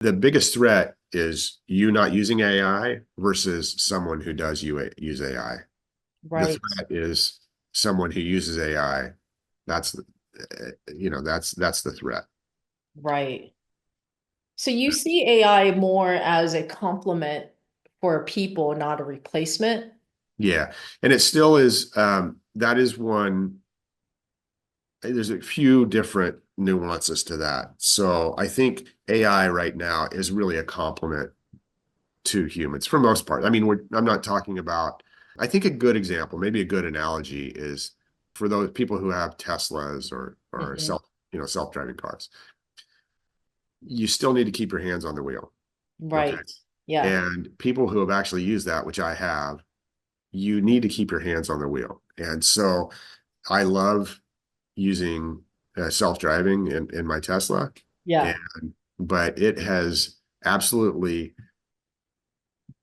The biggest threat is you not using AI versus someone who does use AI. The Right, threat is someone who uses AI. That's that's the threat. right. So you see AI more as a complement for people, not a replacement? Yeah. And it still is that is one there's a few different nuances to that. So I think AI right now is really a complement to humans for most part. I mean, I'm not talking about, I think a good example, maybe a good analogy is for those people who have Teslas or Hmm. self-driving cars. You still need to keep your hands on the wheel. Okay. Right. Yeah. And people who have actually used that, which I have, you need to keep your hands on the wheel. And so I love using self-driving in my Tesla, Yeah. and but it has absolutely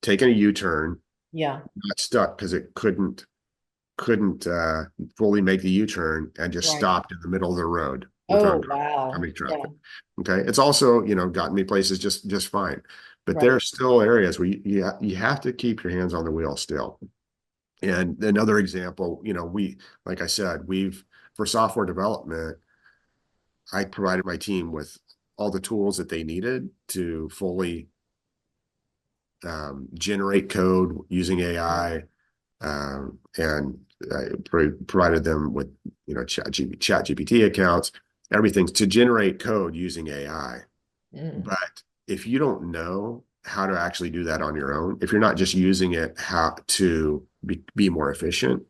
taken a U-turn, Yeah. not stuck because it couldn't fully make the U-turn and just Right. stopped in the middle of the road with Oh, oncoming wow. Yeah. traffic. Okay, it's also gotten me places just fine, but there Right. are still areas where you have to keep your hands on the wheel still. And another example, we like I said, we've for software development, I provided my team with all the tools that they needed to fully generate code using AI, and I provided them with chat GPT accounts, everything to generate code using AI. Mm. But if you don't know how to actually do that on your own, if you're not just using it how to be more efficient,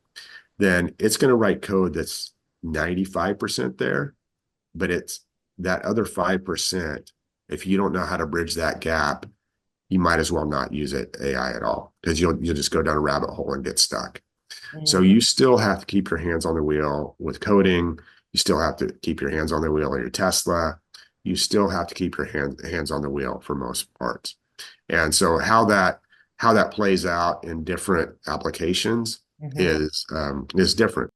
then it's going to write code that's 95% there, but it's that other 5%. If you don't know how to bridge that gap, you might as well not use it AI at all, because you'll just go down a rabbit hole and get stuck. So Mm. you still have to keep your hands on the wheel with coding. You still have to keep your hands on the wheel in your Tesla. You still have to keep your hands on the wheel for most parts. And so how that plays out in different applications Mhm. is different.